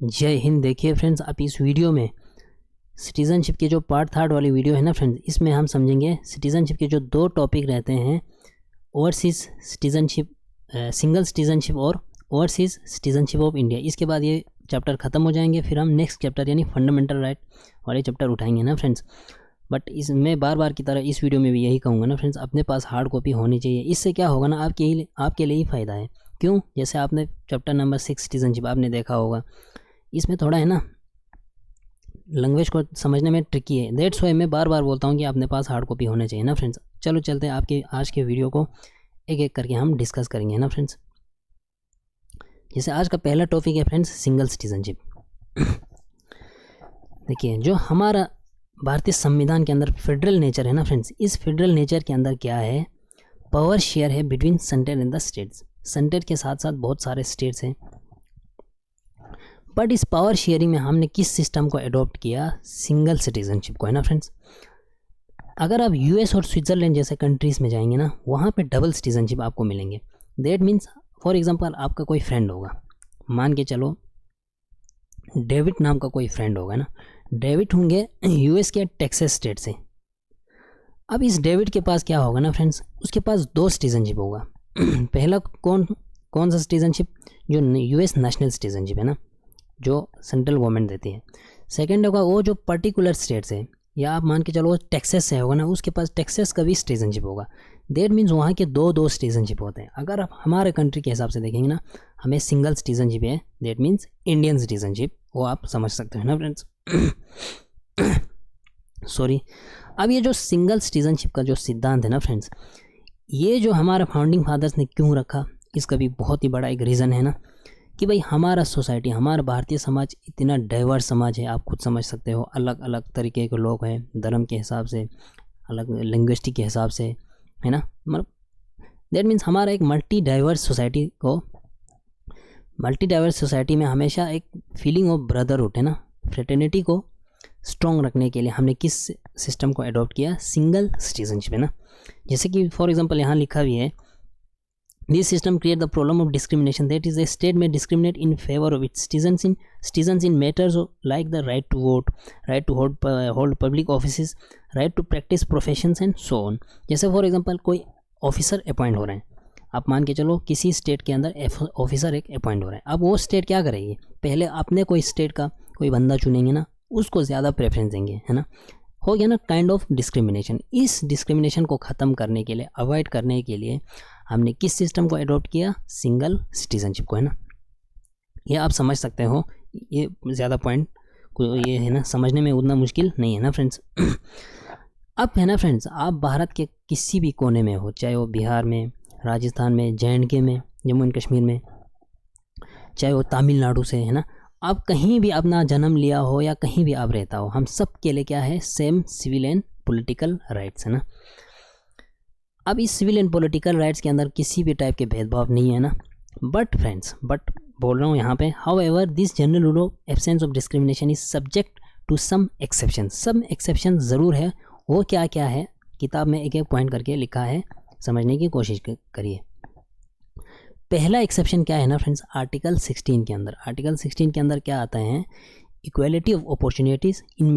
जय हिंद। देखिए फ्रेंड्स, आप इस वीडियो में सिटीज़नशिप के जो पार्ट 3 वाली वीडियो है ना फ्रेंड्स, इसमें हम समझेंगे सिटीज़नशिप के जो 2 टॉपिक रहते हैं, ओवरसीज़ सिटीज़नशिप, सिंगल सिटीज़नशिप और ओवरसीज़ सिटीज़नशिप ऑफ इंडिया। इसके बाद ये चैप्टर ख़त्म हो जाएंगे, फिर हम नेक्स्ट चैप्टर यानी फंडामेंटल राइट वाले चैप्टर उठाएंगे ना फ्रेंड्स। बट इसमें बार बार की तरह इस वीडियो में भी यही कहूँगा ना फ्रेंड्स, अपने पास हार्ड कॉपी होनी चाहिए। इससे क्या होगा ना, आपके लिए ही फ़ायदा है। क्यों? जैसे आपने चैप्टर नंबर 6 सिटीज़नशिप आपने देखा होगा, इसमें थोड़ा है ना लैंग्वेज को समझने में ट्रिकी है। दैट्स वाई मैं बार बार बोलता हूँ कि अपने पास हार्ड कॉपी होना चाहिए ना फ्रेंड्स। चलो चलते हैं, आपके आज के वीडियो को एक एक करके हम डिस्कस करेंगे ना फ्रेंड्स। जैसे आज का पहला टॉपिक है फ्रेंड्स, सिंगल सिटीज़नशिप। देखिए, जो हमारा भारतीय संविधान के अंदर फेडरल नेचर है ना फ्रेंड्स, इस फेडरल नेचर के अंदर क्या है, पावर शेयर है between centre and the states. Centre के साथ साथ बहुत सारे स्टेट्स हैं, बट इस पावर शेयरिंग में हमने किस सिस्टम को अडॉप्ट किया? सिंगल सिटीजनशिप को, है ना फ्रेंड्स। अगर आप यूएस और स्विट्ज़रलैंड जैसे कंट्रीज़ में जाएंगे ना, वहाँ पे डबल सिटीजनशिप आपको मिलेंगे। दैट मीन्स फॉर एग्जांपल आपका कोई फ्रेंड होगा, मान के चलो डेविड नाम का कोई फ्रेंड होगा ना। डेविड होंगे यूएस के टेक्सास स्टेट से। अब इस डेविड के पास क्या होगा ना फ्रेंड्स, उसके पास 2 सिटीजनशिप होगा। पहला कौन सा सिटीजनशिप? जो यूएस नेशनल सिटीजनशिप है ना, जो सेंट्रल गवर्नमेंट देती है। सेकेंड होगा वो जो पर्टिकुलर स्टेट्स है, या आप मान के चलो टेक्सास से होगा ना, उसके पास टेक्सास का भी सिटीजनशिप होगा। दैट मीन्स वहाँ के दो सिटीजनशिप होते हैं। अगर आप हमारे कंट्री के हिसाब से देखेंगे ना, हमें सिंगल सिटीजनशिप है, दैट मीन्स इंडियन सिटीजनशिप, वो आप समझ सकते हैं ना फ्रेंड्स। सॉरी। अब ये जो सिंगल सिटीजनशिप का जो सिद्धांत है ना फ्रेंड्स, ये जो हमारा फाउंडिंग फादर्स ने क्यों रखा, इसका भी बहुत ही बड़ा एक रीज़न है ना, कि भाई हमारा सोसाइटी, हमारा भारतीय समाज इतना डाइवर्स समाज है, आप खुद समझ सकते हो। अलग अलग तरीके के लोग हैं, धर्म के हिसाब से, अलग लिंग्विस्टिक के हिसाब से, है ना। मतलब दैट मीन्स हमारा एक मल्टी डाइवर्स सोसाइटी में हमेशा एक फीलिंग ऑफ ब्रदरहुड, है ना, फ्रेटर्निटी को स्ट्रॉन्ग रखने के लिए हमने किस सिस्टम को अडॉप्ट किया? सिंगल सिटीजनशिप, है ना। जैसे कि फॉर एग्जाम्पल यहाँ लिखा भी है, this system create the problem of discrimination, that is a state may discriminate in favor of its citizens in matters like the right to vote, right to hold public offices, right to practice professions and so on। जैसे for example कोई officer appoint हो रहे हैं, आप मान के चलो किसी स्टेट के अंदर ऑफिसर एक अपॉइंट हो रहा है। अब वो स्टेट क्या करेगी? पहले अपने कोई स्टेट का कोई बंदा चुनेंगे ना, उसको ज़्यादा प्रेफरेंस देंगे, है ना। हो गया ना काइंड ऑफ डिस्क्रिमिनेशन। इस डिस्क्रिमिनेशन को ख़त्म करने के लिए, अवॉइड करने के लिए हमने किस सिस्टम को अडॉप्ट किया? सिंगल सिटीजनशिप को, है ना। ये आप समझ सकते हो, ये ज़्यादा पॉइंट को ये है ना, समझने में उतना मुश्किल नहीं है ना फ्रेंड्स। अब है ना फ्रेंड्स, आप भारत के किसी भी कोने में हो, चाहे वो बिहार में, राजस्थान में, JNK में, जम्मू एंड कश्मीर में, चाहे वो तमिलनाडु से, है ना, आप कहीं भी अपना जन्म लिया हो या कहीं भी आप रहता हो, हम सब के लिए क्या है? Same civil and political rights, है ना। अब इस सिविल एंड पॉलिटिकल राइट्स के अंदर किसी भी टाइप के भेदभाव नहीं है ना। बट फ्रेंड्स, बोल रहा हूँ यहाँ पे, however this general rule of absence of discrimination is subject to some exception. Some exception ज़रूर है। वो क्या क्या है, किताब में एक एक पॉइंट करके लिखा है, समझने की कोशिश करिए। पहला एक्सेप्शन क्या है ना फ्रेंड्स, आर्टिकल 16 के अंदर। आर्टिकल 16 के अंदर क्या आता है? Equality of opportunities in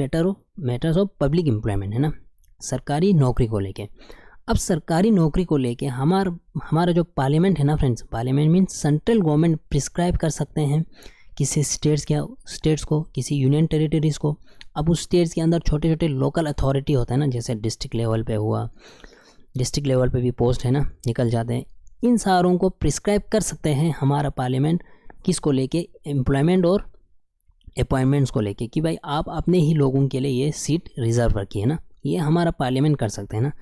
matters of public employment, है ना, सरकारी नौकरी को लेके। अब सरकारी नौकरी को लेके हमारा जो पार्लियामेंट है ना friends, parliament means central government prescribe कर सकते हैं किसी स्टेट्स को, किसी यूनियन टेरिटरीज़ को। अब उस स्टेट्स के अंदर छोटे छोटे लोकल अथॉरिटी होता है ना, जैसे डिस्ट्रिक्ट लेवल पे हुआ, डिस्ट्रिक्ट लेवल पे भी पोस्ट है ना निकल जाते हैं। इन सारों को प्रिस्क्राइब कर सकते हैं हमारा पार्लियामेंट, किसको लेके? एम्प्लॉयमेंट और अपॉइंटमेंट्स को लेके, कि भाई आप अपने ही लोगों के लिए ये सीट रिजर्व रखी है ना। ये हमारा पार्लियामेंट कर सकते हैं ना।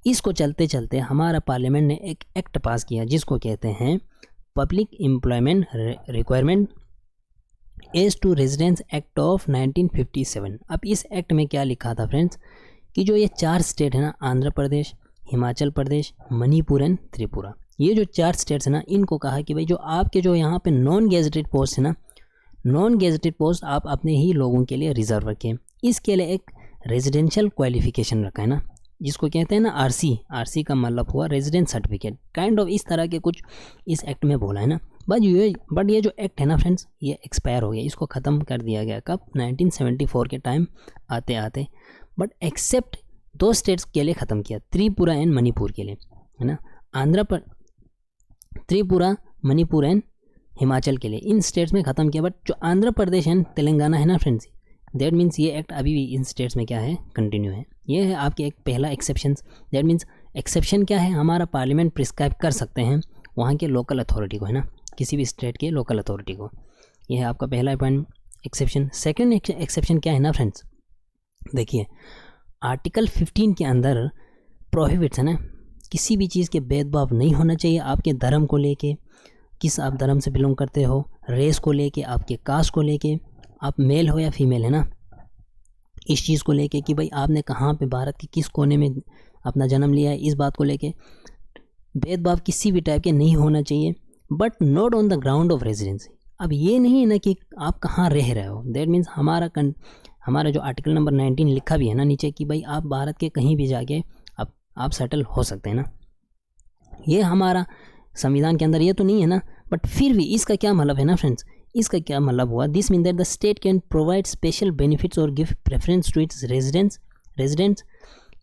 इसको चलते चलते हमारा पार्लियामेंट ने एक एक्ट पास किया, जिसको कहते हैं public employment requirement as to residence act of 1957। अब इस एक्ट में क्या लिखा था फ्रेंड्स, कि जो ये 4 स्टेट है ना, आंध्र प्रदेश, हिमाचल प्रदेश, मणिपुर एंड त्रिपुरा, ये जो 4 स्टेट्स है ना, इनको कहा कि भाई जो आपके जो यहाँ पे नॉन गेजेटेड पोस्ट है ना, नॉन गेजेटेड पोस्ट आप अपने ही लोगों के लिए रिजर्व रखें। इसके लिए एक रेजिडेंशियल क्वालिफिकेशन रखा है ना, जिसको कहते हैं ना आरसी का मतलब हुआ रेजिडेंस सर्टिफिकेट, काइंड ऑफ इस तरह के कुछ इस एक्ट में बोला है ना। बट ये जो एक्ट है ना फ्रेंड्स, ये एक्सपायर हो गया, इसको ख़त्म कर दिया गया कब, 1974 के टाइम आते आते। बट एक्सेप्ट 2 स्टेट्स के लिए ख़त्म किया, त्रिपुरा एंड मणिपुर के लिए, है ना। त्रिपुरा, मणिपुर एंड हिमाचल के लिए, इन स्टेट्स में ख़त्म किया। बट जो आंध्र प्रदेश एंड तेलंगाना है ना फ्रेंड्स, दैट मीन्स ये एक्ट अभी भी इन स्टेट्स में क्या है, कंटिन्यू है। ये है आपके एक पहला एक्सेप्शन। दैट मीन्स एक्सेप्शन क्या है, हमारा पार्लियामेंट प्रिस्क्राइब कर सकते हैं वहाँ के लोकल अथॉरिटी को, है ना, किसी भी स्टेट के लोकल अथॉरिटी को। ये है आपका पहला पॉइंट, एक्सेप्शन। सेकेंड एक्सेप्शन क्या है ना फ्रेंड्स, देखिए आर्टिकल 15 के अंदर प्रोहिबिट्स है ना, किसी भी चीज़ के भेदभाव नहीं होना चाहिए आपके धर्म को लेके, किस आप धर्म से बिलोंग करते हो, रेस को लेके, आपके कास्ट को लेके, आप मेल हो या फीमेल, है ना, इस चीज़ को लेके कि भाई आपने कहाँ पे भारत के किस कोने में अपना जन्म लिया है, इस बात को लेके भेदभाव किसी भी टाइप के नहीं होना चाहिए। But not on the ground of residency. अब ये नहीं है ना कि आप कहाँ रह रहे हो, दैट मीन्स हमारा जो आर्टिकल नंबर 19 लिखा भी है ना नीचे कि भाई आप भारत के कहीं भी जाके आप सेटल हो सकते हैं ना, ये हमारा संविधान के अंदर ये तो नहीं है ना। बट फिर भी इसका क्या मतलब है ना फ्रेंड्स, इसका क्या मतलब हुआ, this mean that the state can provide special benefits और give preference to its residents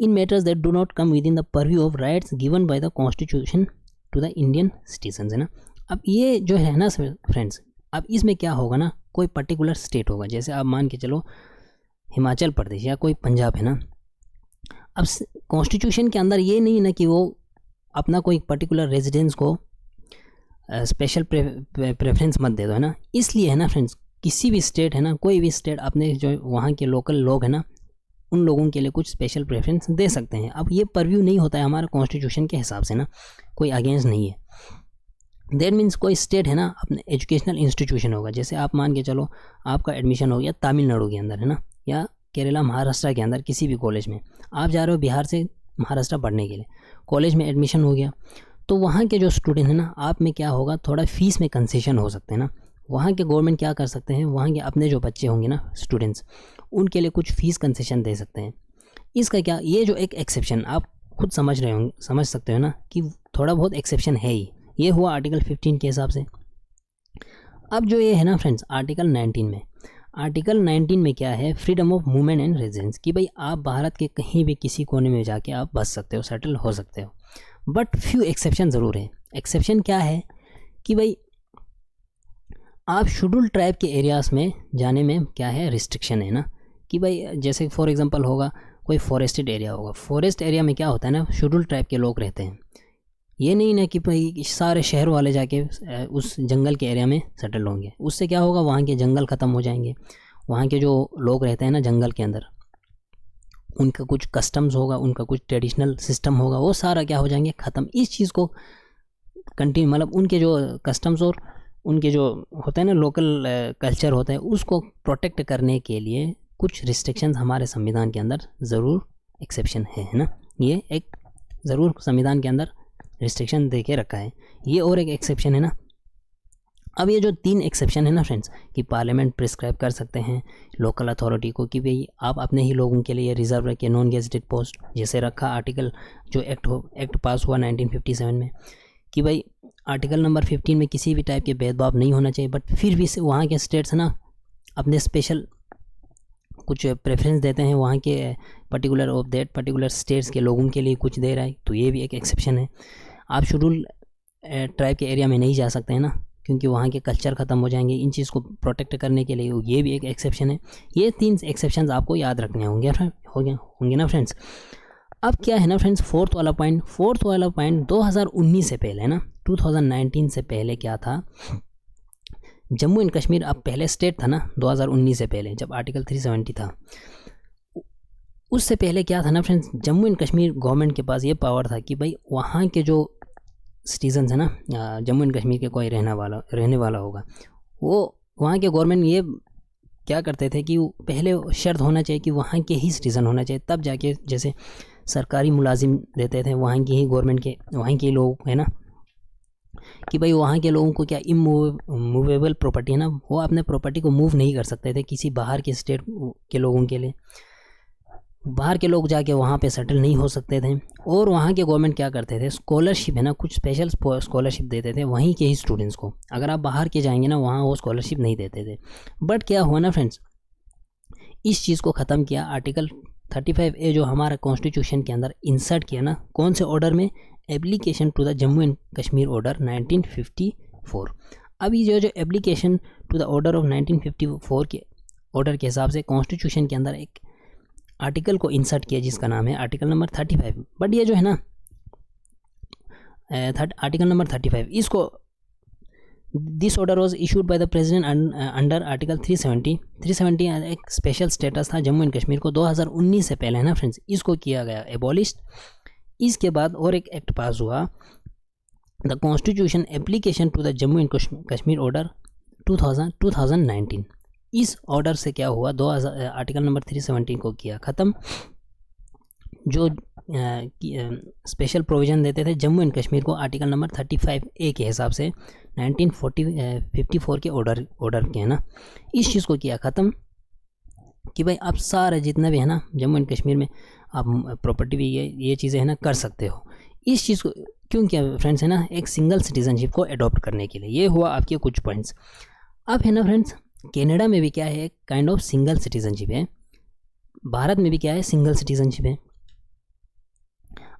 in matters that do not come within the purview of rights given by the constitution to the Indian citizens, है ना। अब ये जो है ना friends, अब इसमें क्या होगा ना, कोई पर्टिकुलर स्टेट होगा, जैसे आप मान के चलो हिमाचल प्रदेश या कोई पंजाब, है ना। अब कॉन्स्टिट्यूशन के अंदर ये नहीं है ना कि वो अपना कोई पर्टिकुलर रेजिडेंस को स्पेशल प्रेफरेंस मत दे दो, है ना। इसलिए है ना फ्रेंड्स, किसी भी स्टेट है ना, कोई भी स्टेट अपने जो वहाँ के लोकल लोग हैं ना, उन लोगों के लिए कुछ स्पेशल प्रेफरेंस दे सकते हैं। अब ये परव्यू नहीं होता है हमारा कॉन्स्टिट्यूशन के हिसाब से ना, कोई अगेंस्ट नहीं है। दैट मीन्स कोई स्टेट है ना अपने एजुकेशनल इंस्टीट्यूशन होगा, जैसे आप मान के चलो आपका एडमिशन हो गया तमिलनाडु के अंदर, है ना, या केरला महाराष्ट्र के अंदर किसी भी कॉलेज में, आप जा रहे हो बिहार से महाराष्ट्र पढ़ने के लिए, कॉलेज में एडमिशन हो गया, तो वहाँ के जो स्टूडेंट हैं ना, आप में क्या होगा, थोड़ा फीस में कंसेशन हो सकते हैं ना। वहाँ के गवर्नमेंट क्या कर सकते हैं, वहाँ के अपने जो बच्चे होंगे ना स्टूडेंट्स, उनके लिए कुछ फ़ीस कंसेशन दे सकते हैं। इसका क्या, ये जो एक एक्सेप्शन आप खुद समझ रहे होंगे, समझ सकते हो ना कि थोड़ा बहुत एक्सेप्शन है ही। ये हुआ आर्टिकल 15 के हिसाब से। अब जो ये है ना फ्रेंड्स आर्टिकल 19 में, आर्टिकल 19 में क्या है, freedom of movement and residence, कि भाई आप भारत के कहीं भी किसी कोने में जाके आप बस सकते हो, सेटल हो सकते हो। बट फ्यू एक्सेप्शन ज़रूर है। एक्सेप्शन क्या है कि भाई आप शेड्यूल ट्राइब के एरियाज़ में जाने में क्या है, रिस्ट्रिक्शन है ना, कि भाई जैसे फॉर एग्जांपल होगा कोई फॉरेस्टेड एरिया होगा, फॉरेस्ट एरिया में क्या होता है ना, शेड्यूल ट्राइब के लोग रहते हैं। ये नहीं ना कि भाई सारे शहर वाले जाके उस जंगल के एरिया में सेटल होंगे, उससे क्या होगा, वहाँ के जंगल ख़त्म हो जाएंगे, वहाँ के जो लोग रहते हैं ना जंगल के अंदर, उनका कुछ कस्टम्स होगा, उनका कुछ ट्रेडिशनल सिस्टम होगा, वो सारा क्या हो जाएंगे, ख़त्म। इस चीज़ को कंटिन्यू, मतलब उनके जो कस्टम्स और उनके जो होता है ना लोकल कल्चर होता है, उसको प्रोटेक्ट करने के लिए कुछ रिस्ट्रिक्शंस हमारे संविधान के अंदर ज़रूर एक्सेप्शन है ना। ये एक ज़रूर संविधान के अंदर रिस्ट्रिक्शन दे के रखा है, ये और एक एक्सेप्शन है ना। अब ये जो 3 एक्सेप्शन है ना फ्रेंड्स, कि पार्लियामेंट प्रिस्क्राइब कर सकते हैं लोकल अथॉरिटी को कि भाई आप अपने ही लोगों के लिए रिजर्व रखिए नॉन गेजेटेड पोस्ट, जैसे रखा आर्टिकल जो एक्ट पास हुआ 1957 में, कि भाई आर्टिकल नंबर 15 में किसी भी टाइप के भेदभाव नहीं होना चाहिए। बट फिर भी वहाँ के स्टेट्स ना अपने स्पेशल कुछ प्रेफरेंस देते हैं वहाँ के particular of that particular states के लोगों के लिए कुछ दे रहा है, तो ये भी एक एक्सेप्शन है। आप शेड्यूल ट्राइब के एरिया में नहीं जा सकते हैं ना, क्योंकि वहाँ के कल्चर ख़त्म हो जाएंगे, इन चीज़ को प्रोटेक्ट करने के लिए ये भी एक एक्सेप्शन है। ये 3 एक्सेप्शन आपको याद रखने होंगे ना फ्रेंड्स। अब क्या है ना फ्रेंड्स, फोर्थ वाला पॉइंट 2019 से पहले है ना, 2019 से पहले क्या था, जम्मू एंड कश्मीर अब पहले स्टेट था ना 2019 से पहले, जब आर्टिकल 370 था, उससे पहले क्या था ना friends, Jammu and Kashmir government के पास ये पावर था कि भाई वहाँ के जो सिटीजन्स है ना, जम्मू एंड कश्मीर के कोई रहने वाला होगा, वो वहाँ के गवर्नमेंट ये क्या करते थे कि पहले शर्त होना चाहिए कि वहाँ के ही सिटीज़न होना चाहिए, तब जाके जैसे सरकारी मुलाजिम देते थे वहाँ की ही गवर्नमेंट के, वहाँ के लोग है ना, कि भाई वहाँ के लोगों को क्या इमूवेबल प्रॉपर्टी है ना, वो अपने प्रॉपर्टी को मूव नहीं कर सकते थे किसी बाहर के स्टेट के लोगों के लिए। बाहर के लोग जाके वहाँ पे सेटल नहीं हो सकते थे, और वहाँ के गवर्नमेंट क्या करते थे, स्कॉलरशिप है ना, कुछ स्पेशल स्कॉलरशिप देते थे वहीं के ही स्टूडेंट्स को। अगर आप बाहर के जाएंगे ना, वहाँ वो स्कॉलरशिप नहीं देते थे। बट क्या हुआ ना फ्रेंड्स, इस चीज़ को ख़त्म किया आर्टिकल 35A जो हमारा कॉन्स्टिट्यूशन के अंदर इंसर्ट किया ना, कौन से ऑर्डर में, application to the Jammu and Kashmir order 1954। अभी जो application to the order of 1954 के ऑर्डर के हिसाब से कॉन्स्टिट्यूशन के अंदर एक आर्टिकल को इंसर्ट किया जिसका नाम है आर्टिकल नंबर 35। बट ये जो है ना आर्टिकल नंबर 35, इसको this order was issued by the president under article 370 एक स्पेशल स्टेटस था जम्मू एंड कश्मीर को 2019 से पहले, है ना फ्रेंड्स, इसको किया गया एबॉलिश्ड। इसके बाद और एक एक्ट पास हुआ, the constitution application to the Jammu and Kashmir order 2019। इस ऑर्डर से क्या हुआ, 2000 आर्टिकल नंबर 370 को किया ख़त्म, जो स्पेशल प्रोविज़न देते थे जम्मू एंड कश्मीर को आर्टिकल नंबर 35A के हिसाब से 1954 के ऑर्डर के, है ना, इस चीज़ को किया ख़त्म कि भाई आप सारे जितना भी है ना जम्मू एंड कश्मीर में आप प्रॉपर्टी भी ये चीज़ें है ना कर सकते हो। इस चीज़ को क्यों किया फ्रेंड्स, है ना, एक सिंगल सिटीजनशिप को अडॉप्ट करने के लिए। ये हुआ आपके कुछ पॉइंट्स। अब है ना फ्रेंड्स, कनाडा में भी क्या है, एक काइंड ऑफ सिंगल सिटीजनशिप है, भारत में भी क्या है, सिंगल सिटीजनशिप है।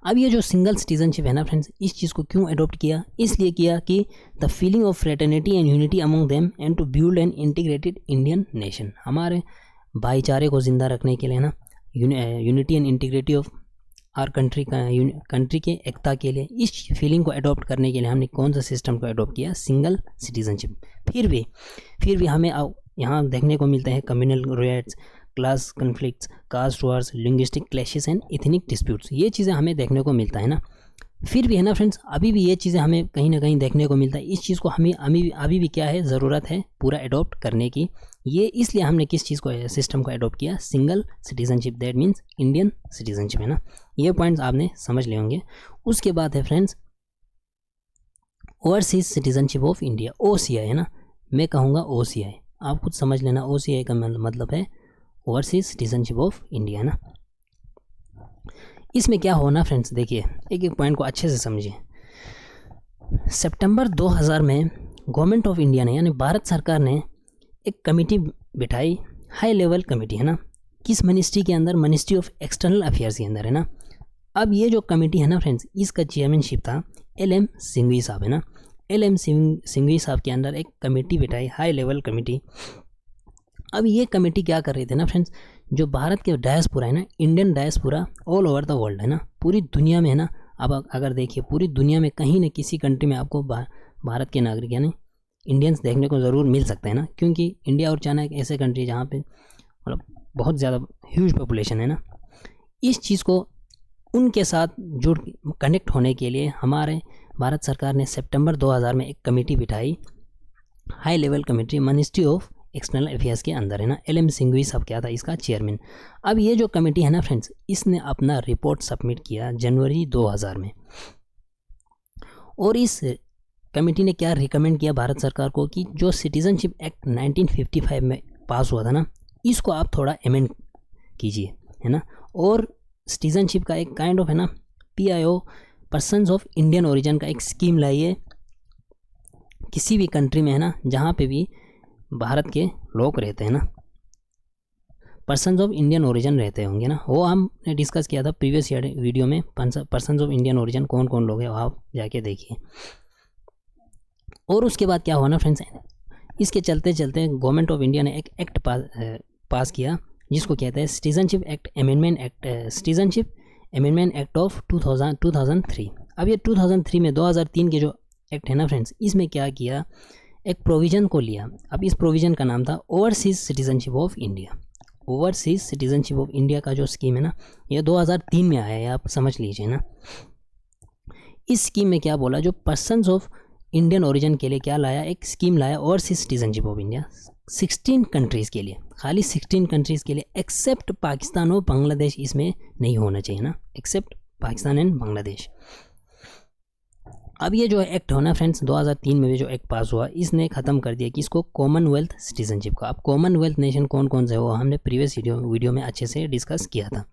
अब ये जो सिंगल सिटीजनशिप है ना फ्रेंड्स, इस चीज़ को क्यों अडॉप्ट किया, इसलिए किया कि the feeling of fraternity and unity among them and to build an integrated Indian nation, हमारे भाईचारे को ज़िंदा रखने के लिए ना, unity and integrity of our country के एकता के लिए, इस फीलिंग को अडॉप्ट करने के लिए हमने कौन सा सिस्टम को अडॉप्ट किया, सिंगल सिटीजनशिप। फिर भी हमें यहाँ देखने को मिलते हैं communal riots, class conflicts, caste wars, linguistic clashes and ethnic disputes, ये चीज़ें हमें देखने को मिलता है ना। फिर भी है ना फ्रेंड्स, अभी भी ये चीज़ें हमें कहीं ना कहीं देखने को मिलता है। इस चीज़ को हमें अभी भी क्या है, ज़रूरत है पूरा अडॉप्ट करने की। ये इसलिए हमने किस चीज़ को, सिस्टम को अडॉप्ट किया, single citizenship, that means Indian citizenship, है ना। ये पॉइंट्स आपने समझ लिए होंगे। उसके बाद है friends overseas citizenship of India, OCI, है ना, मैं कहूँगा OCI, आप खुद समझ लेना। OCI का मतलब है ओवरसीज सिटीजनशिप ऑफ इंडिया, है ना। इसमें क्या होना फ्रेंड्स, देखिए एक एक पॉइंट को अच्छे से समझिए। सितंबर 2000 में गवर्नमेंट ऑफ इंडिया ने, यानी भारत सरकार ने एक कमेटी बिठाई, हाई लेवल कमेटी, है ना, किस मिनिस्ट्री के अंदर, मिनिस्ट्री ऑफ एक्सटर्नल अफेयर्स के अंदर, है ना। अब ये जो कमेटी है ना फ्रेंड्स, इसका चेयरमैनशिप था LM सिंघवी साहब, है ना। LM सिंघवी साहब के अंदर एक कमेटी बिठाई, हाई लेवल कमेटी। अब ये कमेटी क्या कर रही थी ना फ्रेंड्स, जो भारत के डायस्पोरा है ना, Indian diaspora all over the world, है ना, पूरी दुनिया में, है ना। अब अगर देखिए पूरी दुनिया में कहीं न किसी कंट्री में आपको भारत के नागरिक यानी इंडियंस देखने को ज़रूर मिल सकते हैं ना, क्योंकि इंडिया और चाइना एक ऐसे कंट्री जहाँ पे मतलब बहुत ज़्यादा ह्यूज पॉपुलेशन है ना। इस चीज़ को उनके साथ कनेक्ट होने के लिए हमारे भारत सरकार ने सितंबर 2000 में एक कमेटी बिठाई, high level committee, ministry of external affairs के अंदर, है ना। LM सिंघवी साहब क्या था इसका चेयरमैन। अब ये जो कमेटी है ना फ्रेंड्स, इसने अपना रिपोर्ट सबमिट किया जनवरी 2000 में, और इस कमेटी ने क्या रिकमेंड किया भारत सरकार को कि जो सिटीजनशिप एक्ट 1955 में पास हुआ था ना, इसको आप थोड़ा अमेंड कीजिए, है ना, और सिटीजनशिप का एक काइंड ऑफ, है ना, PIO, persons of Indian origin का एक स्कीम लाइए किसी भी कंट्री में, है ना, जहाँ पे भी भारत के लोग रहते हैं ना, पर्सन्स ऑफ इंडियन ओरिजिन रहते होंगे ना, वो हमने डिस्कस किया था प्रीवियस वीडियो में। पर्सन्स ऑफ इंडियन ओरिजिन कौन कौन लोग हैं, आप जाके देखिए। और उसके बाद क्या हुआ ना फ्रेंड्स, इसके चलते चलते गवर्नमेंट ऑफ इंडिया ने एक एक्ट पास किया जिसको कहते हैं सिटीजनशिप अमेंडमेंट एक्ट ऑफ 2003। अब ये 2003 में 2003 के जो एक्ट है ना फ्रेंड्स, इसमें क्या किया, एक प्रोविज़न को लिया। अब इस प्रोविज़न का नाम था overseas citizenship of India. Overseas citizenship of India का जो स्कीम है ना, ये 2003 में आया है, आप समझ लीजिए ना। इस स्कीम में क्या बोला, जो पर्सन्स ऑफ इंडियन ओरिजिन के लिए क्या लाया, एक स्कीम लाया overseas citizenship of India 16 countries के लिए, खाली 16 कंट्रीज़ के लिए, एक्सेप्ट पाकिस्तान और बांग्लादेश इसमें नहीं होना चाहिए ना, एक्सेप्ट पाकिस्तान एंड बांग्लादेश। अब ये जो एक्ट हो ना फ्रेंड्स 2003 में भी जो एक्ट पास हुआ, इसने ख़त्म कर दिया कि इसको कॉमनवेल्थ सिटीजनशिप का। अब कॉमनवेल्थ नेशन कौन कौन से हो हमने प्रीवियस वीडियो में अच्छे से डिस्कस किया था।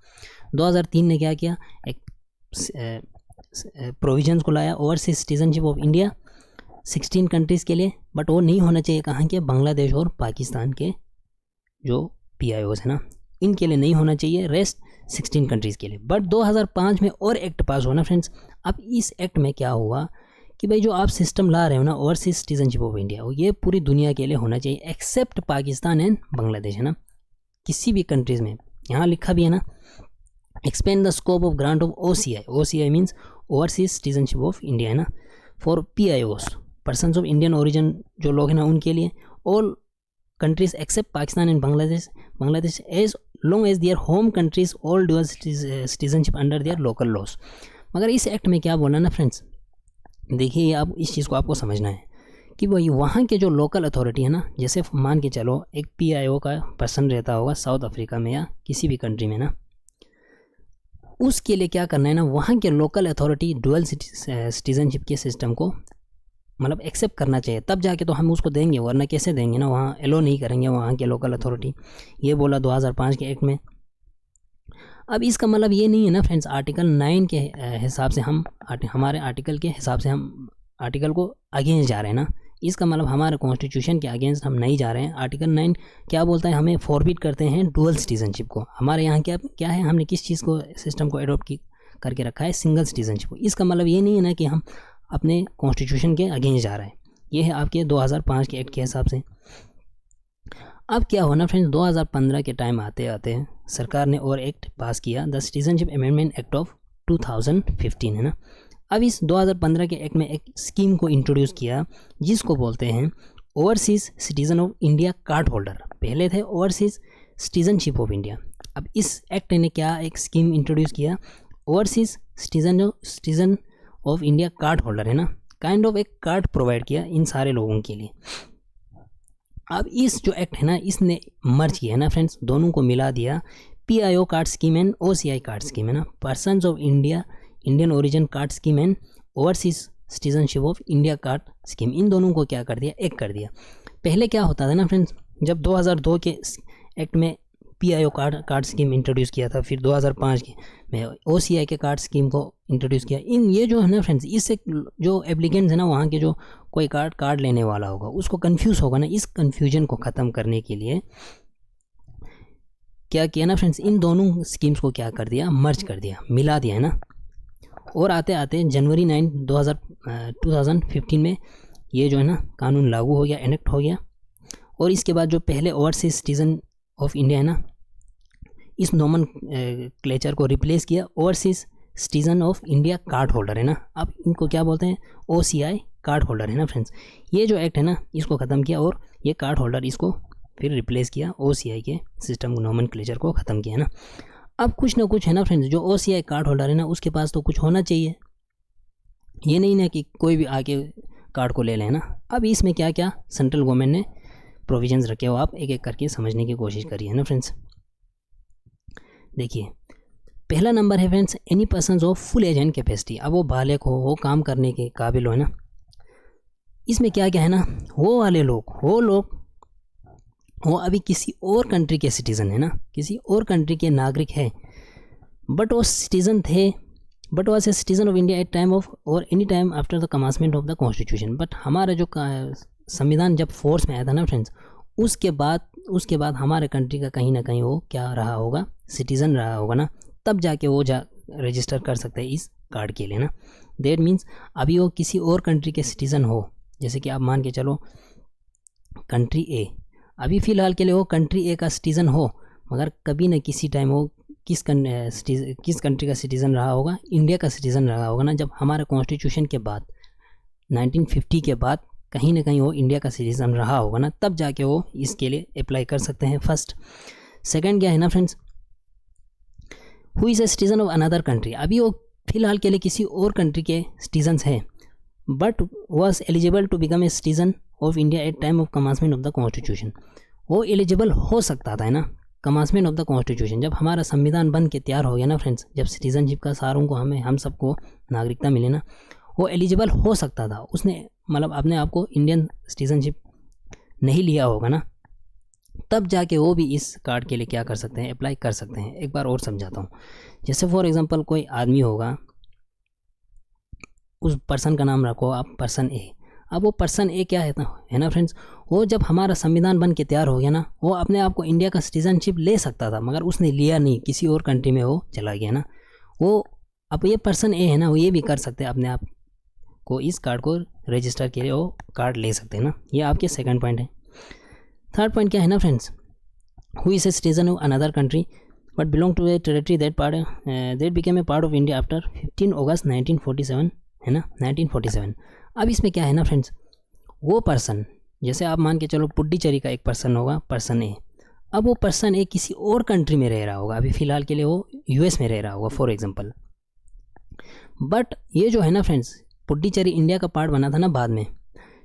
2003 ने क्या किया, एक प्रोविजंस को लाया overseas citizenship of India 16 countries के लिए, बट वो नहीं होना चाहिए कहाँ के, बांग्लादेश और पाकिस्तान के जो PIOs है ना, इनके लिए नहीं होना चाहिए, रेस्ट 16 कंट्रीज़ के लिए। बट 2005 में और एक्ट पास हुआ ना फ्रेंड्स। अब इस एक्ट में क्या हुआ कि भाई जो आप सिस्टम ला रहे हो ना ओवरसीज सिटीजनशिप ऑफ इंडिया, ये पूरी दुनिया के लिए होना चाहिए एक्सेप्ट पाकिस्तान एंड बांग्लादेश, है ना, किसी भी कंट्रीज़ में। यहाँ लिखा भी है ना, expand the scope of grant of OCI means overseas citizenship of India, है ना, for PIOs persons of Indian origin जो लोग हैं ना उनके लिए, all countries except Pakistan and Bangladesh as long as their home countries all dual citizenship under their local laws. मगर इस एक्ट में क्या बोला ना फ्रेंड्स, देखिए आप इस चीज़ को आपको समझना है कि वही वहाँ के जो लोकल अथॉरिटी है ना, जैसे मान के चलो एक PIO का पर्सन रहता होगा साउथ अफ्रीका में या किसी भी कंट्री में ना, उसके लिए क्या करना है ना, वहाँ के लोकल अथॉरिटी डुअल सिटीजनशिप के सिस्टम को मतलब एक्सेप्ट करना चाहिए, तब जाके तो हम उसको देंगे, वरना कैसे देंगे ना, वहाँ एलो नहीं करेंगे वहाँ के लोकल अथॉरिटी। ये बोला 2005 के एक्ट में। अब इसका मतलब ये नहीं है ना फ्रेंड्स, आर्टिकल 9 के हिसाब से हम हमारे आर्टिकल के हिसाब से हम आर्टिकल को अगेंस्ट जा रहे हैं ना, इसका मतलब हमारे कॉन्स्टिट्यूशन के अगेंस्ट हम नहीं जा रहे हैं। आर्टिकल 9 क्या बोलता है, हमें फॉरबिड करते हैं डुअल सिटीजनशिप को। हमारे यहाँ क्या है, हमने किस चीज़ को सिस्टम को एडॉप्ट करके रखा है, सिंगल सिटीजनशिप को। इसका मतलब ये नहीं है ना कि हम अपने कॉन्स्टिट्यूशन के अगेंस्ट जा रहे हैं। ये है आपके 2005 के एक्ट के हिसाब से। अब क्या हुआ ना फ्रेंड्स, 2015 के टाइम आते आते सरकार ने और एक्ट पास किया, the citizenship amendment act of 2015, है ना। अब इस 2015 के एक्ट में एक स्कीम को इंट्रोड्यूस किया जिसको बोलते हैं overseas citizen of India card holder. पहले थे ओवरसीज सिटीजनशिप ऑफ इंडिया। अब इस एक्ट ने क्या एक स्कीम इंट्रोड्यूस किया, overseas citizen of India card holder, है ना, काइंड ऑफ एक कार्ड प्रोवाइड किया इन सारे लोगों के लिए। अब इस जो एक्ट है ना, इसने मर्ज किया है ना फ्रेंड्स, दोनों को मिला दिया, PIO card scheme and OCI card scheme, है ना, persons of Indian origin card scheme and overseas citizenship of India card scheme, इन दोनों को क्या कर दिया, एक कर दिया। पहले क्या होता था ना फ्रेंड्स, जब 2002 के एक्ट में PIO कार्ड स्कीम इंट्रोड्यूस किया था, फिर 2005 के में OCI के कार्ड स्कीम को इंट्रोड्यूस किया। इन ये जो है ना फ्रेंड्स, इससे जो एप्लीकेंट्स है ना, वहाँ के जो कोई कार्ड लेने वाला होगा उसको कंफ्यूज होगा ना, इस कंफ्यूजन को ख़त्म करने के लिए क्या किया ना फ्रेंड्स, इन दोनों स्कीम्स को क्या कर दिया, मर्ज कर दिया, मिला दिया, है ना। और आते आते जनवरी 9 2015 में ये जो है ना कानून लागू हो गया, एनेक्ट हो गया। और इसके बाद जो पहले ओवरसीज सिटीजन ऑफ इंडिया है ना, इस नॉमन क्लेचर को रिप्लेस किया overseas citizen of India card holder, है ना। अब इनको क्या बोलते हैं, OCI कार्ड होल्डर, है ना फ्रेंड्स। ये जो एक्ट है ना, इसको ख़त्म किया और ये कार्ड होल्डर इसको फिर रिप्लेस किया, OCI के सिस्टम नॉमन क्लेचर को ख़त्म किया ना। अब कुछ ना कुछ है ना फ्रेंड्स, जो OCI कार्ड होल्डर है ना, उसके पास तो कुछ होना चाहिए, ये नहीं ना कि कोई भी आके कार्ड को ले लें ना। अब इसमें क्या क्या सेंट्रल गवर्नमेंट ने प्रोविजंस रखे हो, आप एक एक करके समझने की कोशिश करिए ना फ्रेंड्स। देखिए पहला नंबर है friends, any person of full age and capacity. अब वो बालिग हो, वो काम करने के काबिल हो, है ना। इसमें क्या क्या है ना, वो वाले लोग वो अभी किसी और कंट्री के सिटीज़न है ना, किसी और कंट्री के नागरिक है, बट वो सिटीज़न थे, but was a citizen of India at time of or any time after the commencement of the constitution. But हमारा जो संविधान जब फोर्स में आया था ना फ्रेंड्स, उसके बाद हमारे कंट्री का कहीं ना कहीं वो क्या रहा होगा, सिटीज़न रहा होगा ना, तब जाके वो रजिस्टर कर सकते हैं इस कार्ड के लिए ना। दैट मीन्स अभी वो किसी और कंट्री के सिटीज़न हो, जैसे कि आप मान के चलो कंट्री ए, अभी फ़िलहाल के लिए वो कंट्री ए का सिटीज़न हो, मगर कभी न किसी टाइम वो किस कंट्री का सिटीज़न रहा होगा, इंडिया का सिटीज़न रहा होगा ना। जब हमारे कॉन्स्टिट्यूशन के बाद 1950 के बाद कहीं ना कहीं वो इंडिया का सिटीज़न रहा होगा ना, तब जाके वो इसके लिए अप्लाई कर सकते हैं, फर्स्ट। सेकंड क्या है ना friends, who is A citizen of another country. अभी वो फ़िलहाल के लिए किसी और कंट्री के सिटीजन्स हैं, but was eligible to become a citizen of India at time of commencement of the constitution. वो एलिजिबल हो सकता था, है ना, कमेंसमेंट ऑफ द कॉन्स्टिट्यूशन, जब हमारा संविधान बन के तैयार हो गया ना फ्रेंड्स, जब सिटीजनशिप का सारों को हम सबको नागरिकता मिले ना, वो एलिजिबल हो सकता था, उसने मतलब अपने आप को इंडियन सिटीजनशिप नहीं लिया होगा ना, तब जाके वो भी इस कार्ड के लिए क्या कर सकते हैं, अप्लाई कर सकते हैं। एक बार और समझाता हूँ। जैसे फॉर एग्जांपल कोई आदमी होगा, उस पर्सन का नाम रखो आप पर्सन ए। अब वो पर्सन ए क्या है ना फ्रेंड्स, वो जब हमारा संविधान बन के तैयार हो गया ना, वो अपने आप को इंडिया का सिटीजनशिप ले सकता था, मगर उसने लिया नहीं, किसी और कंट्री में वो चला गया ना। वो अब ये पर्सन ए है ना, वो ये भी कर सकते हैं अपने आप को इस कार्ड को रजिस्टर के लिए वो कार्ड ले सकते हैं ना। ये आपके सेकंड पॉइंट है। थर्ड पॉइंट क्या है ना friends, who is a citizen of another country but belong to a territory that became a part of India after 15 अगस्त 1947, है ना, 1947। अब इसमें क्या है ना फ्रेंड्स, वो पर्सन, जैसे आप मान के चलो पुडुचेरी का एक पर्सन होगा, पर्सन ए। अब वो पर्सन ए किसी और कंट्री में रह रहा होगा, अभी फ़िलहाल के लिए वो यूएस में रह रहा होगा फॉर एग्जांपल। बट ये जो है ना फ्रेंड्स, पुडुचेरी इंडिया का पार्ट बना था ना बाद में,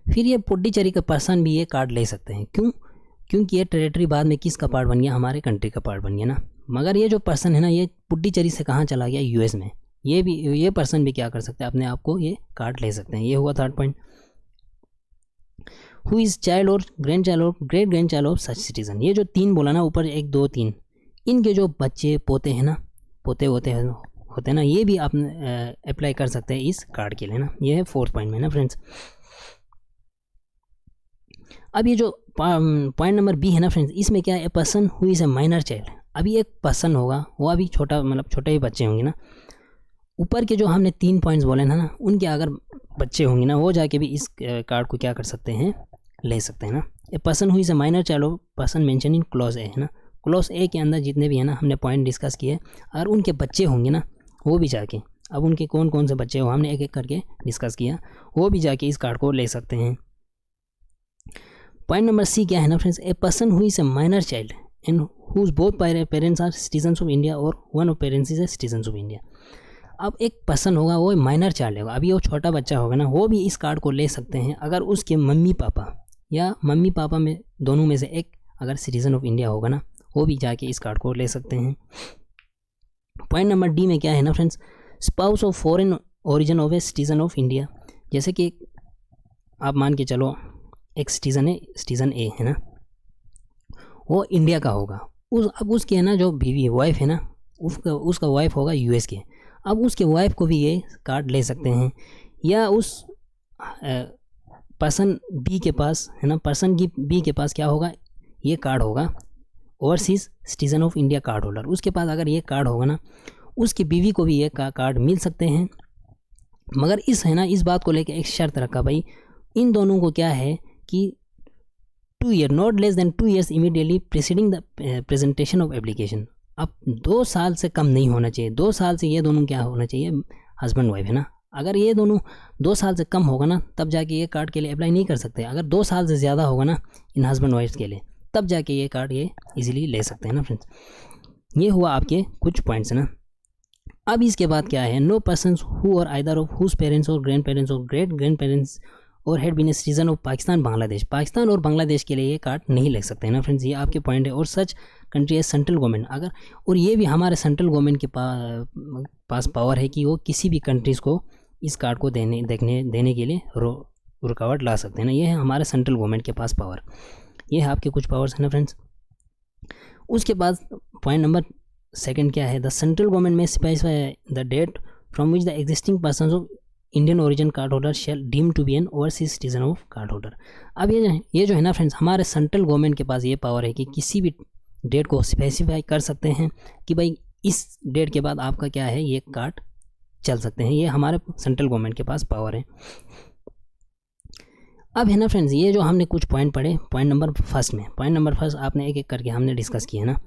फिर ये पुडुचेरी का पर्सन भी ये कार्ड ले सकते हैं। क्यों? क्योंकि ये टेरिटरी बाद में किसका पार्ट बन गया, हमारे कंट्री का पार्ट बन गया ना। मगर ये जो पर्सन है ना, ये पुडुचेरी से कहाँ चला गया, यूएस में। ये पर्सन भी क्या कर सकते हैं, अपने आप को ये कार्ड ले सकते हैं। ये हुआ third point. Who is child और ग्रैंड चाइल्ड और great grand child of such citizen. ये जो तीन बोला ना ऊपर, 1 2 3, इनके जो बच्चे पोते हैं ना, पोते होते हैं ना, ये भी आप अप्लाई कर सकते हैं इस कार्ड के लिए ना। ये है फोर्थ पॉइंट में ना फ्रेंड्स। अब ये जो पॉइंट नंबर बी है ना फ्रेंड्स, इसमें क्या है, ए person who is a minor child. अभी एक पर्सन होगा, वो अभी छोटा, मतलब छोटे ही बच्चे होंगे ना। ऊपर के जो हमने 3 पॉइंट्स बोले ना, उनके अगर बच्चे होंगे ना, वो जाके भी इस कार्ड को क्या कर सकते हैं, ले सकते हैं ना। ए person who is a minor child of person mention in clause A, है ना। क्लॉज ए के अंदर जितने भी है ना हमने पॉइंट डिस्कस किए, और उनके बच्चे होंगे ना, वो भी जाके, अब उनके कौन कौन से बच्चे हो हमने एक एक करके डिस्कस किया, वो भी जाके इस कार्ड को ले सकते हैं। पॉइंट नंबर सी क्या है ना friends, a person who is a minor child and whose both parents are citizens of India or one of parents is a citizens of India. अब एक पर्सन होगा, वो माइनर चाइल्ड होगा, अभी वो छोटा बच्चा होगा ना, वो भी इस कार्ड को ले सकते हैं अगर उसके मम्मी पापा या मम्मी पापा में दोनों में से एक अगर सिटीजन ऑफ इंडिया होगा ना, वो भी जाके इस कार्ड को ले सकते हैं। पॉइंट नंबर डी में क्या है ना friends, spouse of foreign origin of A citizen of India. जैसे कि आप मान के चलो एक सिटीजन है, सिटीजन ए है ना, वो इंडिया का होगा, अब उसकी है ना जो बीवी वाइफ है ना, उसका वाइफ होगा यूएस के। अब उसके वाइफ को भी ये कार्ड ले सकते हैं, या उस पर्सन बी के पास है ना, पर्सन की बी के पास क्या होगा, ये कार्ड होगा, overseas citizen of India card holder. उसके पास अगर ये कार्ड होगा ना, उसकी बीवी को भी ये कार्ड मिल सकते हैं। मगर इस है ना, इस बात को लेकर एक शर्त रखा भाई, इन दोनों को क्या है कि 2 year not less than 2 years immediately preceding the presentation of application. अब 2 साल से कम नहीं होना चाहिए, 2 साल से ये दोनों क्या होना चाहिए, हस्बैंड वाइफ है ना। अगर ये दोनों 2 साल से कम होगा ना, तब जाके ये कार्ड के लिए अप्लाई नहीं कर सकते। अगर 2 साल से ज़्यादा होगा ना इन हस्बैंड वाइफ के लिए, तब जाके ये कार्ड ये इजीली ले सकते हैं ना फ्रेंड्स। ये हुआ आपके कुछ पॉइंट्स ना। अब इसके बाद क्या है, नो पर्सन हु और आइदर ऑफ हुज पेरेंट्स और ग्रैंड पेरेंट्स और ग्रेट ग्रैंड पेरेंट्स और had been a citizen of Pakistan Bangladesh. Pakistan और बांग्लादेश के लिए ये कार्ड नहीं ले सकते हैं ना फ्रेंड्स। ये आपके पॉइंट है। और सच कंट्री है सेंट्रल गवर्नमेंट, अगर, और ये भी हमारे सेंट्रल गवर्नमेंट के पास पावर है कि वो किसी भी कंट्रीज़ को इस कार्ड को देने के लिए रुकावट ला सकते हैं ना। ये है हमारे सेंट्रल गवर्नमेंट के पास पावर। ये है आपके कुछ पावर्स हैं ना फ्रेंड्स। उसके बाद पॉइंट नंबर सेकंड क्या है, the central government may specify the date from which the existing person of Indian origin card holder shall deem to be an overseas citizen of card holder. अब ये जो है ना friends, हमारे central government के पास ये पावर है कि किसी भी डेट को स्पेसिफाई कर सकते हैं कि भाई इस डेट के बाद आपका क्या है, ये कार्ड चल सकते हैं। ये हमारे सेंट्रल गवर्नमेंट के पास पावर है। अब है ना फ्रेंड्स, ये जो हमने कुछ पॉइंट पढ़े, पॉइंट नंबर फर्स्ट में, पॉइंट नंबर फर्स्ट आपने एक एक करके हमने डिस्कस किया ना।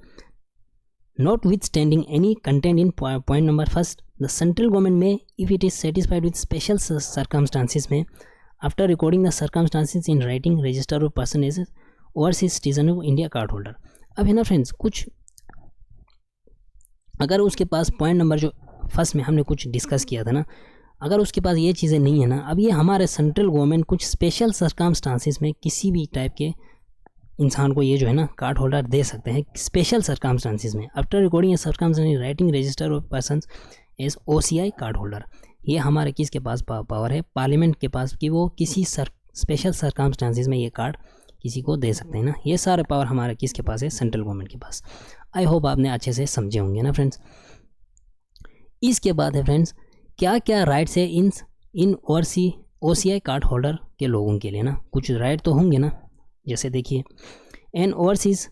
Notwithstanding any content in point number first, the central government may, if it is satisfied with special circumstances, may, after recording the circumstances in writing, register of person as overseas citizen of India card holder। अब है ना friends, कुछ अगर उसके पास point number जो first में हमने कुछ डिस्कस किया था ना, अगर उसके पास ये चीज़ें नहीं है ना, अब ये हमारे सेंट्रल गवर्नमेंट कुछ स्पेशल सर्कमस्टांसिस में किसी भी टाइप के इंसान को ये जो है ना कार्ड होल्डर दे सकते हैं स्पेशल सर्कमस्टांसिस में। After recording a circumstance writing register of persons as OCI card holder. ये हमारे किसके पास पावर है, पार्लियामेंट के पास, कि वो किसी स्पेशल सर्कमस्टांसिस में ये कार्ड किसी को दे सकते हैं ना। ये सारे पावर हमारे किसके पास है, सेंट्रल गवर्नमेंट के पास। आई होप आपने अच्छे से समझे होंगे ना फ्रेंड्स। इसके बाद है फ्रेंड्स, क्या क्या राइट्स है इन OCI कार्ड होल्डर के लोगों के लिए ना। कुछ राइट तो होंगे ना, जैसे देखिए, an overseas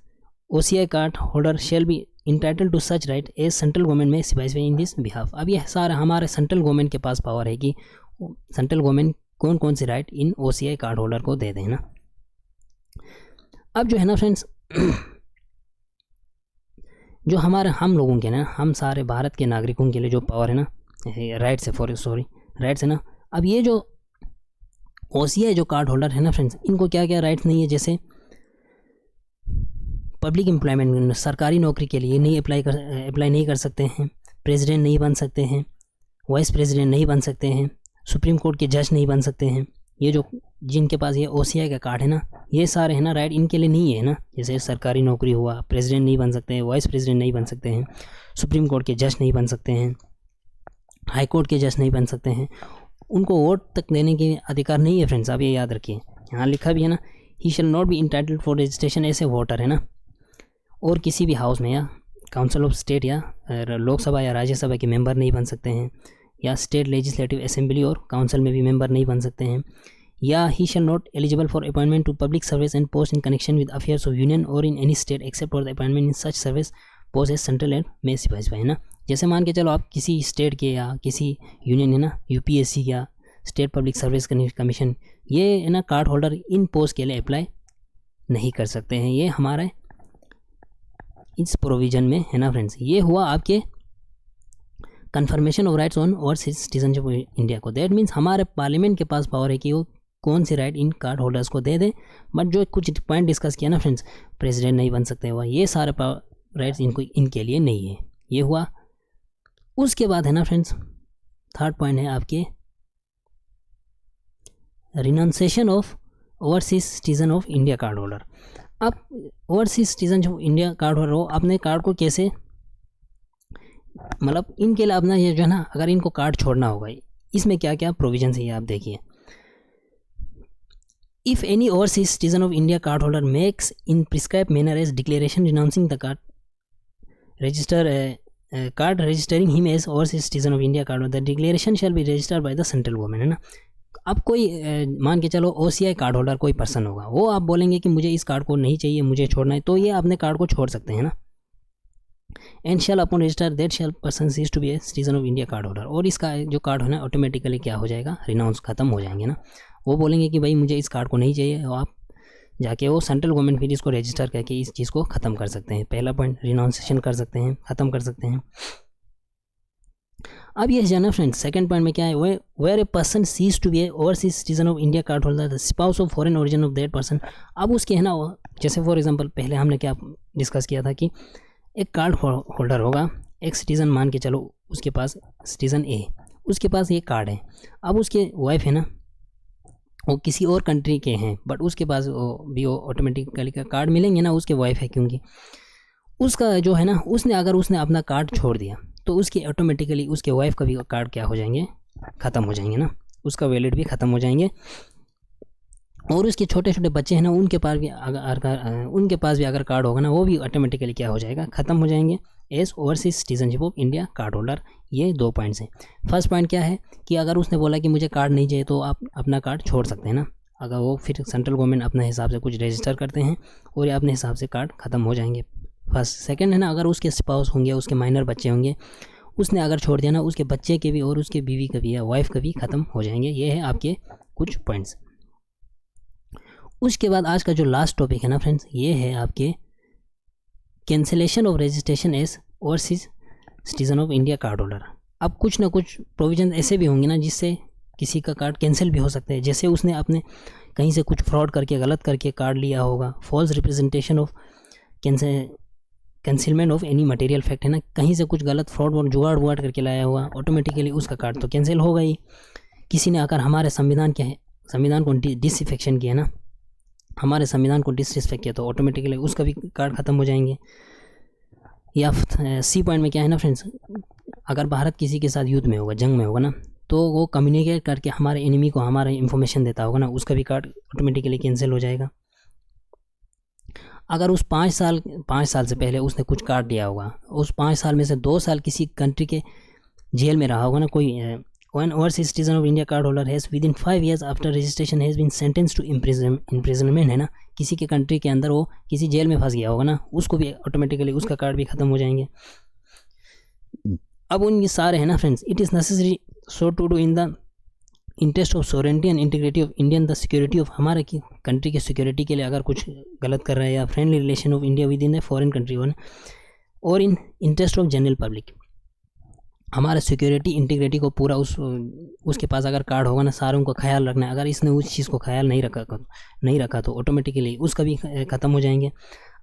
OCI card holder shall be entitle to such right as central government may specify in this behalf. अब ये सारा हमारे सेंट्रल गवर्नमेंट के पास पावर है कि सेंट्रल गवर्नमेंट कौन कौन से राइट इन OCI कार्ड होल्डर को दे दें ना। अब जो है ना फ्रेंड्स, जो हमारे हम लोगों के ना, हम सारे भारत के नागरिकों के लिए जो पावर है ना, राइट्स है, राइट्स है ना। अब ये जो OCI जो कार्ड होल्डर है ना फ्रेंड्स, इनको क्या क्या राइट्स नहीं है, जैसे पब्लिक एम्प्लॉयमेंट, सरकारी नौकरी के लिए नहीं अप्लाई नहीं कर सकते हैं, प्रेसिडेंट नहीं बन सकते हैं, वाइस प्रेसिडेंट नहीं बन सकते हैं, सुप्रीम कोर्ट के जज नहीं बन सकते हैं। ये जो जिनके पास ये OCI का कार्ड है ना, ये सारे है ना राइट इनके लिए नहीं है ना। जैसे सरकारी नौकरी हुआ, प्रेसिडेंट नहीं बन सकते हैं, वाइस प्रेसिडेंट नहीं बन सकते हैं, सुप्रीम कोर्ट के जज नहीं बन सकते हैं, हाई कोर्ट के जज नहीं बन सकते हैं, उनको वोट तक देने के अधिकार नहीं है फ्रेंड्स। आप ये याद रखिए, यहाँ लिखा भी है ना, he shall not be entitled for registration as a voter, है ना। और किसी भी हाउस में या काउंसिल ऑफ स्टेट या लोकसभा या राज्यसभा के मेंबर नहीं बन सकते हैं, या स्टेट लेजिस्लेटिव असेंबली और काउंसिल में भी मेंबर नहीं बन सकते हैं, या he shall not eligible for appointment to public service and post in connection with affairs of union or in any state except for the appointment in such service post as central and may specify, है ना। जैसे मान के चलो आप किसी state के या किसी यूनियन है ना, UPSC या स्टेट पब्लिक सर्विस कमीशन, ये है ना कार्ड होल्डर इन पोस्ट के लिए अप्लाई नहीं कर सकते हैं। ये हमारा इस प्रोविज़न में है ना फ्रेंड्स। ये हुआ आपके confirmation of rights on overseas citizenship India को। दैट मीन्स हमारे पार्लियामेंट के पास पावर है कि वो कौन से राइट इन कार्ड होल्डर्स को दे दें। बट जो कुछ पॉइंट डिस्कस किया ना फ्रेंड्स, प्रेसिडेंट नहीं बन सकते हुआ, ये सारे राइट्स इनके लिए नहीं है। ये हुआ। उसके बाद है ना फ्रेंड्स, थर्ड पॉइंट है आपके renunciation of overseas citizen of India card holder. अब overseas citizen of India card holder हो, अपने कार्ड को कैसे, मतलब इनके लिए अपना ये जो है ना, अगर इनको कार्ड छोड़ना होगा, इसमें क्या क्या प्रोविजन है ये आप देखिए। If any overseas citizen of India card holder makes in prescribe manner as declaration renouncing the card card registering him as overseas citizen of India card, the declaration shall be registered by the central government, है ना। अब कोई मान के चलो OCI card holder कोई person होगा, वो आप बोलेंगे कि मुझे इस कार्ड को नहीं चाहिए, मुझे छोड़ना है, तो ये अपने कार्ड को छोड़ सकते हैं ना। And shall upon register that shall person cease to be a citizen of India card holder, और इसका जो कार्ड है ना ऑटोमेटिकली क्या हो जाएगा, रिनाउंस खत्म हो जाएंगे ना। वो बोलेंगे कि भाई मुझे इस कार्ड को नहीं चाहिए, और आप जाके वो सेंट्रल गवर्नमेंट फिर इसको रजिस्टर करके इस चीज़ को ख़त्म कर सकते हैं। पहला पॉइंट रिनाउंसिएशन कर सकते हैं, ख़त्म कर सकते हैं। अब ये जाना फ्रेंड्स, सेकंड पॉइंट में क्या है, where a person cease to be a overseas citizen of India card holder the spouse of foreign origin of that person. अब उसके है ना, जैसे फॉर एग्जांपल पहले हमने क्या डिस्कस किया था कि एक कार्ड होल्डर होगा, एक सिटीज़न मान के चलो, उसके पास सिटीज़न ए, उसके पास ये कार्ड है। अब उसके वाइफ है ना, वो किसी और कंट्री के हैं, बट उसके पास वो ऑटोमेटिकली का कार्ड मिलेंगे ना, उसके वाइफ है, क्योंकि उसका जो है ना, उसने अपना कार्ड छोड़ दिया, तो उसकी ऑटोमेटिकली उसके वाइफ का भी कार्ड क्या हो जाएंगे, ख़त्म हो जाएंगे ना, उसका वैलिड भी ख़त्म हो जाएंगे। और उसके छोटे छोटे बच्चे हैं ना, उनके पास भी अगर कार्ड होगा ना, वो भी ऑटोमेटिकली क्या हो जाएगा, ख़त्म हो जाएंगे as overseas citizenship of India card holder. ये 2 पॉइंट्स हैं। फर्स्ट पॉइंट क्या है कि अगर उसने बोला कि मुझे कार्ड नहीं चाहिए, तो आप अपना कार्ड छोड़ सकते हैं ना। अगर वो फिर सेंट्रल गवर्नमेंट अपने हिसाब से कुछ रजिस्टर करते हैं, और ये अपने हिसाब से कार्ड ख़त्म हो जाएंगे। फर्स्ट। सेकंड है ना, अगर उसके स्पाउस होंगे, उसके माइनर बच्चे होंगे, उसने अगर छोड़ दिया ना, उसके बच्चे के भी और उसके बीवी का भी या वाइफ का भी ख़त्म हो जाएंगे। ये है आपके कुछ पॉइंट्स। उसके बाद आज का जो लास्ट टॉपिक है ना फ्रेंड्स, ये है आपके cancellation of registration as overseas citizen of India card holder. अब कुछ ना कुछ प्रोविजन ऐसे भी होंगे ना, जिससे किसी का कार्ड कैंसिल भी हो सकता है। जैसे उसने अपने कहीं से कुछ फ्रॉड करके, गलत करके कार्ड लिया होगा, false representation of concealment of any material fact, है ना, कहीं से कुछ गलत फ्रॉड और जुगाड़ करके लाया हुआ, ऑटोमेटिकली उसका कार्ड तो कैंसिल होगा ही। किसी ने अगर हमारे संविधान को डिसइफेक्शन किया ना, हमारे संविधान को डिसरिस्पेक्ट किया, तो ऑटोमेटिकली उसका भी कार्ड ख़त्म हो जाएंगे। या सी पॉइंट में क्या है ना फ्रेंड्स, अगर भारत किसी के साथ युद्ध में होगा, जंग में होगा ना, तो वो कम्युनिकेट करके हमारे एनिमी को हमारा इन्फॉर्मेशन देता होगा ना, उसका भी कार्ड ऑटोमेटिकली कैंसिल हो जाएगा। अगर उस 5 साल से पहले उसने कुछ कार्ड दिया होगा, उस 5 साल में से 2 साल किसी कंट्री के जेल में रहा होगा ना कोई, one overseas citizen of India card holder has within 5 years after registration has been sentence to imprisonment, है ना, किसी के कंट्री के अंदर वो किसी जेल में फंस गया होगा ना, उसको भी ऑटोमेटिकली उसका कार्ड भी ख़त्म हो जाएंगे। अब उन ये सारे हैं ना friends, it is necessary so to do in the interest of sovereignty and integrity of Indian, the security of हमारे की कंट्री के सिक्योरिटी के लिए अगर कुछ गलत कर रहा है, या friendly relation of India with in a foreign country one, or in interest of general public, हमारा सिक्योरिटी इंटीग्रिटी को पूरा उसके पास अगर कार्ड होगा ना, सारों का ख्याल रखना है। अगर इसने उस चीज़ को ख्याल नहीं रखा तो ऑटोमेटिकली उसका भी ख़त्म हो जाएंगे।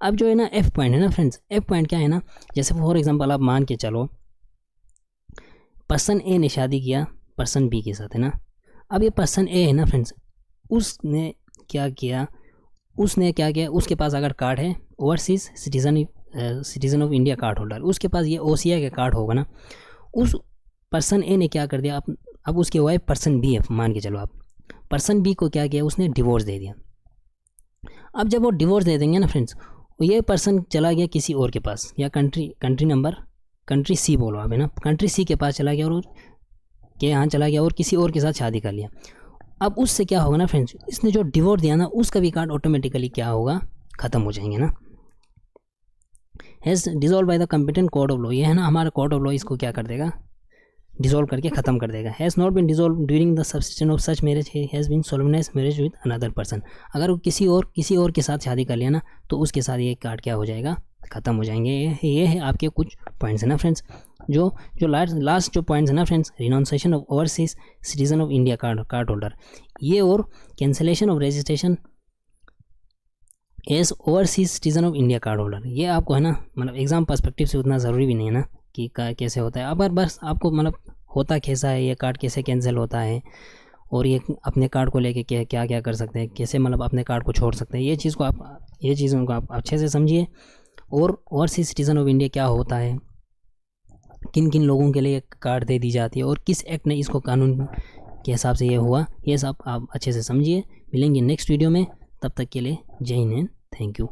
अब जो है ना एफ पॉइंट है ना फ्रेंड्स, एफ पॉइंट क्या है ना, जैसे फॉर एग्जांपल आप मान के चलो पर्सन ए ने शादी किया पर्सन बी के साथ, है ना। अब ये पर्सन ए है ना फ्रेंड्स, उसने क्या किया, उसके पास अगर कार्ड है overseas citizen of India card holder, उसके पास ये OCI का कार्ड होगा ना, उस पर्सन ए ने क्या कर दिया, अब उसके वाइफ पर्सन बी है मान के चलो आप, पर्सन बी को क्या किया, उसने डिवोर्स दे दिया। अब जब वो डिवोर्स दे देंगे ना फ्रेंड्स, ये पर्सन चला गया किसी और के पास, या कंट्री सी बोलो आप, है ना, कंट्री सी के पास चला गया और के यहाँ चला गया और किसी और के साथ शादी कर लिया। अब उससे क्या होगा ना फ्रेंड्स, इसने जो डिवोर्स दिया ना, उसका भी कार्ड ऑटोमेटिकली क्या होगा, ख़त्म हो जाएंगे ना। Has dissolve by the competent code of law, ये है ना हमारा कोड ऑफ लॉ, इसको क्या कर देगा, डिजोल्व करके ख़त्म कर देगा। Has not been dissolve during the subsistence of such marriage has been solemnise marriage with another person, अगर वो किसी और के साथ शादी कर लिया ना, तो उसके साथ ये कार्ड क्या हो जाएगा, ख़त्म हो जाएंगे। ये है आपके कुछ पॉइंट्स है ना फ्रेंड्स। जो लास्ट जो पॉइंट्स है ना friends, renunciation of overseas citizen of India card holder, ये और cancellation of registration as overseas citizen of India card holder, ये आपको है ना मतलब एग्जाम पर्सपेक्टिव से उतना ज़रूरी भी नहीं है ना कि कैसे होता है। अब बस आपको मतलब होता कैसा है, ये कार्ड कैसे कैंसिल होता है, और ये अपने कार्ड को लेके क्या क्या कर सकते हैं, कैसे मतलब अपने कार्ड को छोड़ सकते हैं, ये चीज़ों को आप अच्छे से समझिए। और ओवरसीज सिटीजन ऑफ इंडिया क्या होता है, किन किन लोगों के लिए कार्ड दे दी जाती है, और किस एक्ट ने इसको कानून के हिसाब से ये हुआ, ये सब आप अच्छे से समझिए। मिलेंगे नेक्स्ट वीडियो में, तब तक के लिए जय हिंद, थैंक यू।